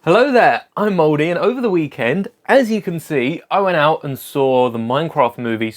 Hello there, I'm Moldy, and over the weekend, as you can see, I went out and saw the Minecraft movie,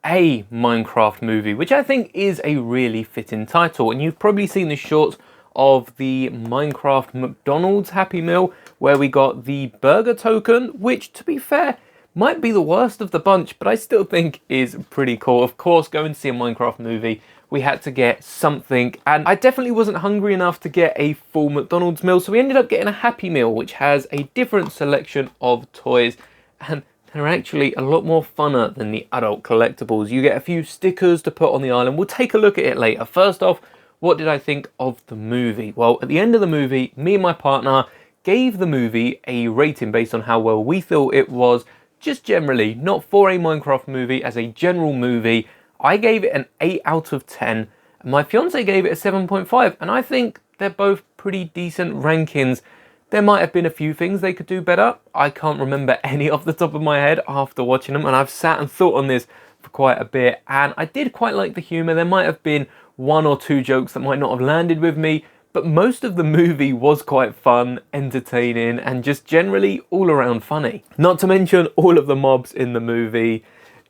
a Minecraft movie, which I think is a really fitting title. And you've probably seen the shorts of the Minecraft McDonald's Happy Meal, where we got the burger token, which, to be fair, might be the worst of the bunch, but I still think is pretty cool. Of course, going to see a Minecraft movie, we had to get something, and I definitely wasn't hungry enough to get a full McDonald's meal, so we ended up getting a Happy Meal, which has a different selection of toys, and they're actually a lot more funner than the adult collectibles. You get a few stickers to put on the island. We'll take a look at it later. First off, what did I think of the movie? Well, at the end of the movie, me and my partner gave the movie a rating based on how well we thought it was, just generally, not for a Minecraft movie, as a general movie. I gave it an 8 out of 10, and my fiance gave it a 7.5, and I think they're both pretty decent rankings. There might have been a few things they could do better. I can't remember any off the top of my head after watching them, and I've sat and thought on this for quite a bit, and I did quite like the humour. There might have been one or two jokes that might not have landed with me, but most of the movie was quite fun, entertaining, and just generally all around funny. Not to mention all of the mobs in the movie.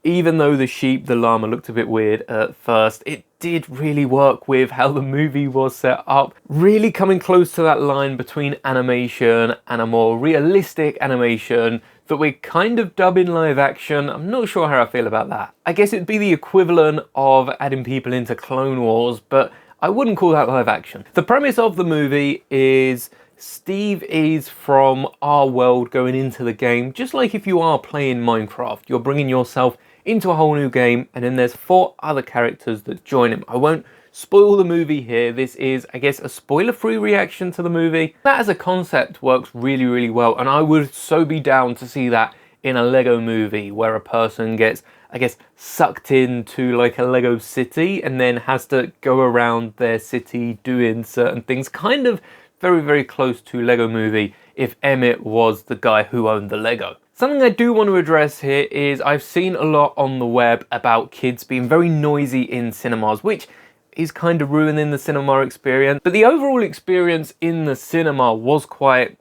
Even though the llama looked a bit weird at first, it did really work with how the movie was set up. Really coming close to that line between animation and a more realistic animation that we're kind of dubbing live action. I'm not sure how I feel about that. I guess it'd be the equivalent of adding people into Clone Wars, but I wouldn't call that live action. The premise of the movie is Steve is from our world going into the game. Just like if you are playing Minecraft, you're bringing yourself into a whole new game, and then there's 4 other characters that join him. I won't spoil the movie here. This is, I guess, a spoiler-free reaction to the movie. That as a concept works really, really well, and I would so be down to see that in a Lego movie where a person gets, I guess, sucked into like a Lego city and then has to go around their city doing certain things. Kind of very, very close to Lego Movie if Emmett was the guy who owned the Lego. Something I do want to address here is I've seen a lot on the web about kids being very noisy in cinemas, which is kind of ruining the cinema experience. But the overall experience in the cinema was quite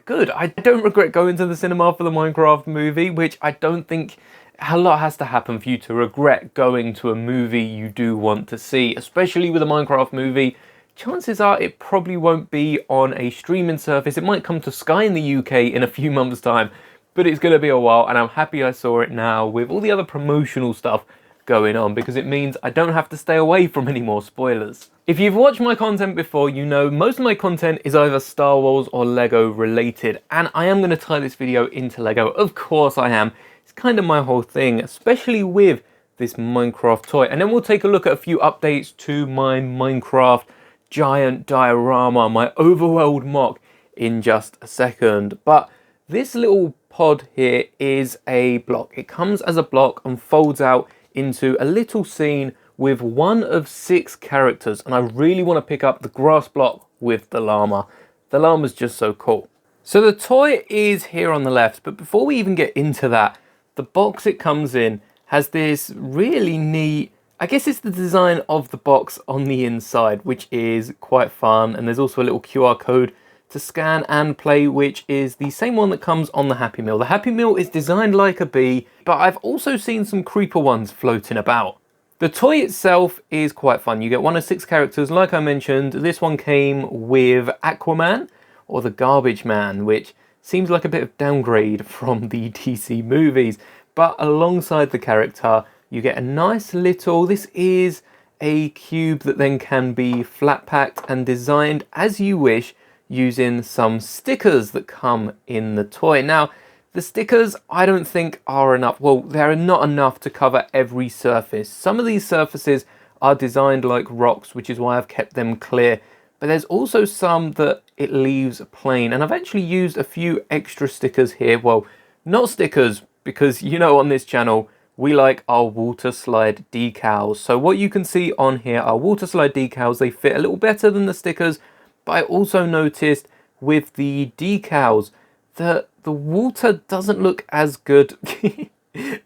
good. I don't regret going to the cinema for the Minecraft movie, which I don't think a lot has to happen for you to regret going to a movie you do want to see, especially with a Minecraft movie. Chances are it probably won't be on a streaming service. It might come to Sky in the UK in a few months' time, but it's going to be a while, and I'm happy I saw it now with all the other promotional stuff going on, because it means I don't have to stay away from any more spoilers. If you've watched my content before, you know most of my content is either Star Wars or Lego related, and I am going to tie this video into Lego. Of course I am. It's kind of my whole thing, especially with this Minecraft toy. And then we'll take a look at a few updates to my Minecraft giant diorama, my Overworld mock, in just a second. But this little pod here is a block. It comes as a block and folds out into a little scene with 1 of 6 characters, and I really want to pick up the grass block with the llama. The llama's just so cool. So the toy is here on the left, but before we even get into that, the box it comes in has this really neat, I guess it's the design of the box on the inside, which is quite fun, and there's also a little QR code to scan and play, which is the same one that comes on the Happy Meal. The Happy Meal is designed like a bee, but I've also seen some creeper ones floating about. The toy itself is quite fun. You get 1 of 6 characters, like I mentioned. This one came with Aquaman, or the Garbage Man, which seems like a bit of downgrade from the DC movies. But alongside the character, you get a nice little, this is a cube that then can be flat packed and designed as you wish, using some stickers that come in the toy. Now, the stickers I don't think are enough. Well, they're not enough to cover every surface. Some of these surfaces are designed like rocks, which is why I've kept them clear. But there's also some that it leaves plain. And I've actually used a few extra stickers here. Well, not stickers, because you know on this channel, we like our water slide decals. So what you can see on here are water slide decals. They fit a little better than the stickers. But I also noticed with the decals that the water doesn't look as good.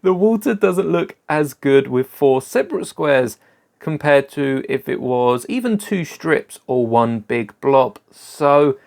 The water doesn't look as good with 4 separate squares compared to if it was even 2 strips or 1 big blob. So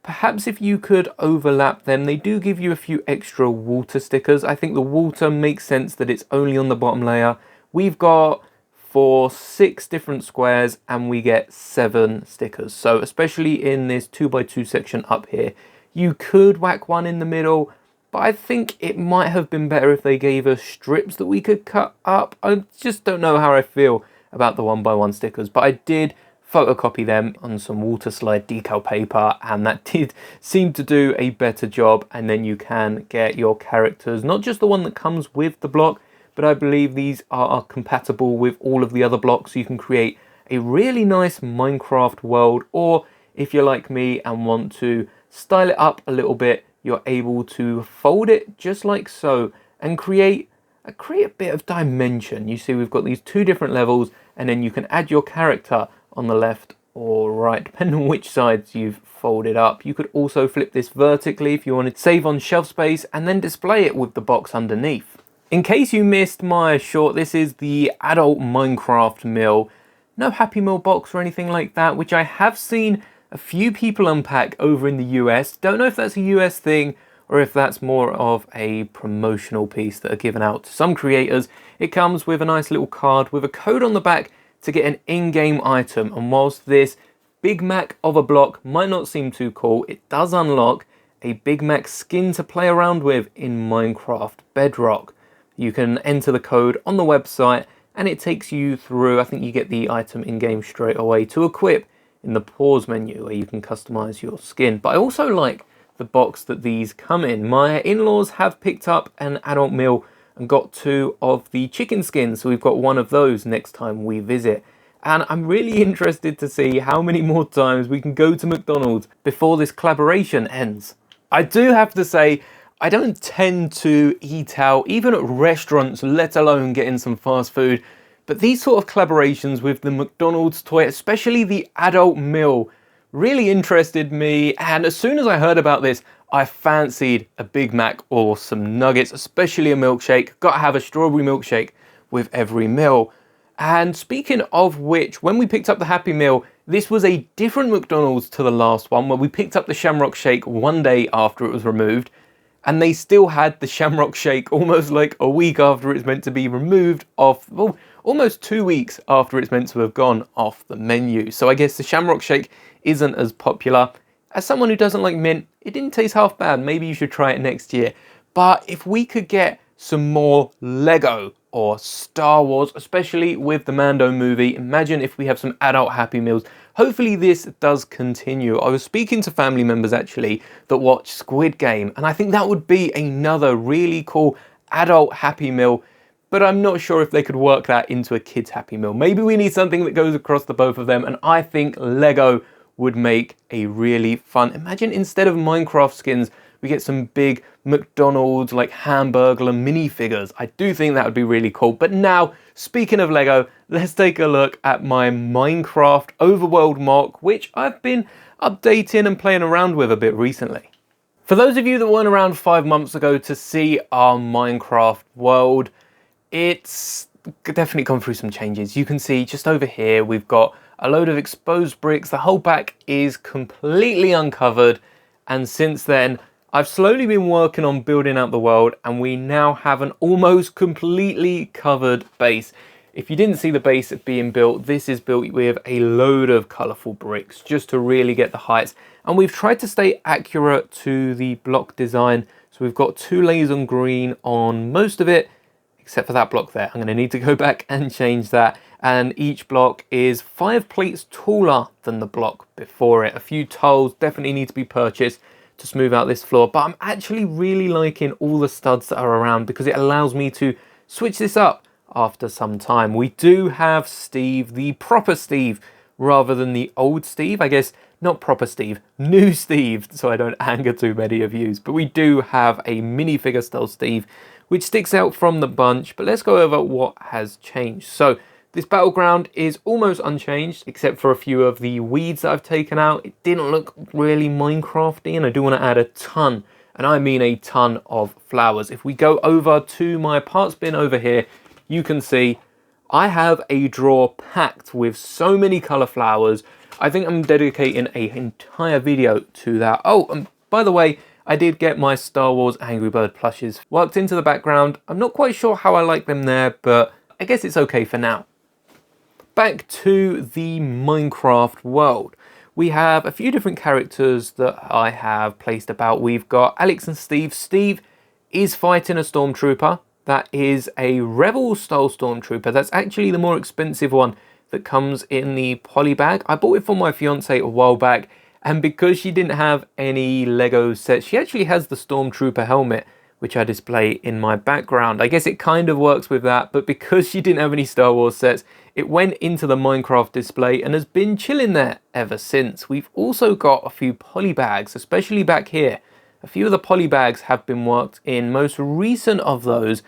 Perhaps if you could overlap them, they do give you a few extra water stickers. I think the water makes sense that it's only on the bottom layer. We've got for 6 different squares and we get 7 stickers. So especially in this 2x2 section up here, you could whack one in the middle, but I think it might have been better if they gave us strips that we could cut up. I just don't know how I feel about the 1x1 stickers, but I did photocopy them on some water slide decal paper, and that did seem to do a better job. And then you can get your characters, not just the one that comes with the block, but I believe these are compatible with all of the other blocks. So you can create a really nice Minecraft world, or if you're like me and want to style it up a little bit, you're able to fold it just like so and create a bit of dimension. You see we've got these 2 different levels, and then you can add your character on the left or right, depending on which sides you've folded up. You could also flip this vertically if you wanted to save on shelf space and then display it with the box underneath. In case you missed my short, this is the adult Minecraft mill. No Happy Meal box or anything like that, which I have seen a few people unpack over in the US. Don't know if that's a US thing or if that's more of a promotional piece that are given out to some creators. It comes with a nice little card with a code on the back to get an in-game item. And whilst this Big Mac of a block might not seem too cool, it does unlock a Big Mac skin to play around with in Minecraft Bedrock. You can enter the code on the website and it takes you through, I think you get the item in-game straight away to equip in the pause menu where you can customize your skin. But I also like the box that these come in. My in-laws have picked up an adult meal and got 2 of the chicken skins, so we've got 1 of those next time we visit. And I'm really interested to see how many more times we can go to McDonald's before this collaboration ends. I do have to say, I don't tend to eat out, even at restaurants, let alone getting some fast food. But these sort of collaborations with the McDonald's toy, especially the adult meal, really interested me. And as soon as I heard about this, I fancied a Big Mac or some nuggets, especially a milkshake. Gotta have a strawberry milkshake with every meal. And speaking of which, when we picked up the Happy Meal, this was a different McDonald's to the last one, where we picked up the Shamrock Shake one day after it was removed. And they still had the Shamrock Shake almost like a week after it's meant to be removed off, well, almost 2 weeks after it's meant to have gone off the menu. So I guess the Shamrock Shake isn't as popular. As someone who doesn't like mint, it didn't taste half bad. Maybe you should try it next year. But if we could get some more Lego or Star Wars, especially with the Mando movie, imagine if we have some adult Happy Meals. Hopefully this does continue. I was speaking to family members actually that watch Squid Game, and I think that would be another really cool adult Happy Meal, but I'm not sure if they could work that into a kid's Happy Meal. Maybe we need something that goes across the both of them, and I think Lego would make a really fun. Imagine instead of Minecraft skins, we get some big McDonald's like Hamburglar minifigures. I do think that would be really cool. But now, speaking of Lego, let's take a look at my Minecraft Overworld mock, which I've been updating and playing around with a bit recently. For those of you that weren't around 5 months ago to see our Minecraft world, it's definitely gone through some changes. You can see just over here, we've got a load of exposed bricks. The whole back is completely uncovered. And since then, I've slowly been working on building out the world, and we now have an almost completely covered base. If you didn't see the base being built, this is built with a load of colourful bricks just to really get the heights. And we've tried to stay accurate to the block design. So we've got 2 layers on green on most of it, except for that block there. I'm going to need to go back and change that. And each block is 5 plates taller than the block before it. A few tiles definitely need to be purchased to smooth out this floor, but I'm actually really liking all the studs that are around because it allows me to switch this up after some time. We do have Steve, the proper Steve, rather than the old Steve. I guess not proper Steve, new Steve, so I don't anger too many of you. But we do have a minifigure style Steve, which sticks out from the bunch. But let's go over what has changed. So this battleground is almost unchanged, except for a few of the weeds that I've taken out. It didn't look really Minecrafty, and I do want to add a ton, and I mean a ton of flowers. If we go over to my parts bin over here, you can see I have a drawer packed with so many colour flowers. I think I'm dedicating an entire video to that. Oh, and by the way, I did get my Star Wars Angry Bird plushes worked into the background. I'm not quite sure how I like them there, but I guess it's okay for now. Back to the Minecraft world. We have a few different characters that I have placed about. We've got Alex and Steve. Steve is fighting a stormtrooper. That is a Rebel style stormtrooper. That's actually the more expensive one that comes in the poly bag. I bought it for my fiance a while back, and because she didn't have any Lego sets, she actually has the stormtrooper helmet, which I display in my background. I guess it kind of works with that, but because she didn't have any Star Wars sets, it went into the Minecraft display and has been chilling there ever since. We've also got a few poly bags, especially back here. A few of the poly bags have been worked in. Most recent of those,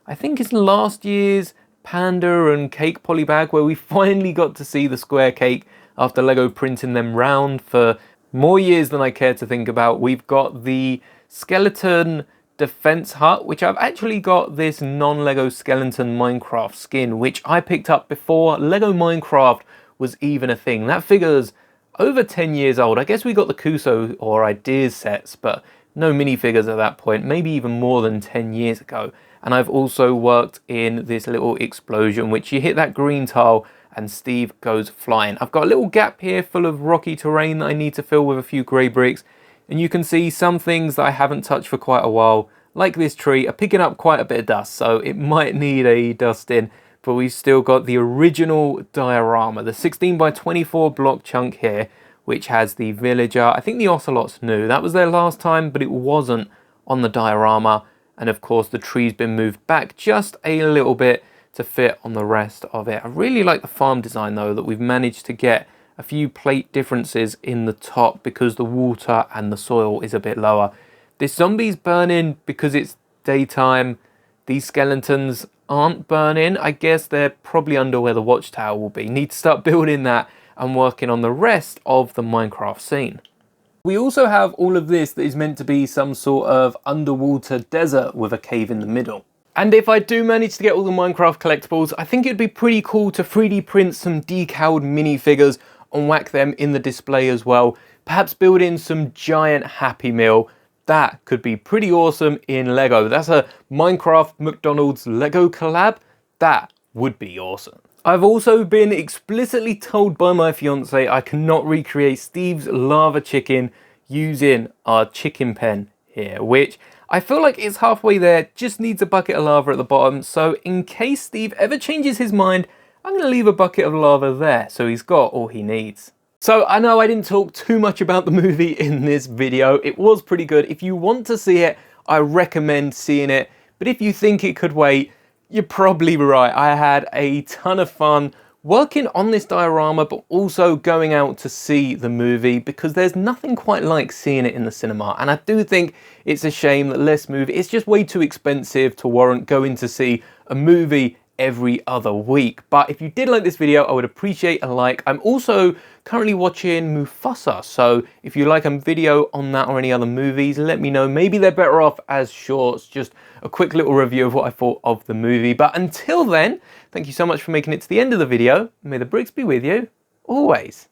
I think, is last year's Panda and Cake poly bag, where we finally got to see the square cake after Lego printing them round for more years than I care to think about. We've got the skeleton defense hut, which I've actually got this non-Lego skeleton Minecraft skin, which I picked up before Lego Minecraft was even a thing. That figure's over 10 years old. I guess we got the Kuso or Ideas sets, but no minifigures at that point, maybe even more than 10 years ago. And I've also worked in this little explosion, which you hit that green tile and Steve goes flying. I've got a little gap here full of rocky terrain that I need to fill with a few grey bricks. And you can see some things that I haven't touched for quite a while, like this tree, are picking up quite a bit of dust, so it might need a dusting. But we've still got the original diorama, the 16 by 24 block chunk here, which has the villager. I think the ocelot's new. That was there last time, but it wasn't on the diorama. And of course, the tree's been moved back just a little bit to fit on the rest of it. I really like the farm design, though, that we've managed to get a few plate differences in the top because the water and the soil is a bit lower. This zombie's burning because it's daytime. These skeletons aren't burning. I guess they're probably under where the watchtower will be. Need to start building that and working on the rest of the Minecraft scene. We also have all of this that is meant to be some sort of underwater desert with a cave in the middle. And if I do manage to get all the Minecraft collectibles, I think it'd be pretty cool to 3D print some decaled minifigures and whack them in the display as well. Perhaps build in some giant Happy Meal. That could be pretty awesome in Lego. That's a Minecraft McDonald's Lego collab. That would be awesome. I've also been explicitly told by my fiance I cannot recreate Steve's lava chicken using our chicken pen here, which I feel like it's halfway there, just needs a bucket of lava at the bottom. So in case Steve ever changes his mind, I'm going to leave a bucket of lava there so he's got all he needs. So I know I didn't talk too much about the movie in this video. It was pretty good. If you want to see it, I recommend seeing it. But if you think it could wait, you're probably right. I had a ton of fun working on this diorama, but also going out to see the movie because there's nothing quite like seeing it in the cinema. And I do think it's a shame that less movie, it's just way too expensive to warrant going to see a movie every other week. But if you did like this video, I would appreciate a like. I'm also currently watching Mufasa, so if you like a video on that or any other movies, let me know. Maybe they're better off as shorts, just a quick little review of what I thought of the movie. But until then, thank you so much for making it to the end of the video. May the bricks be with you always.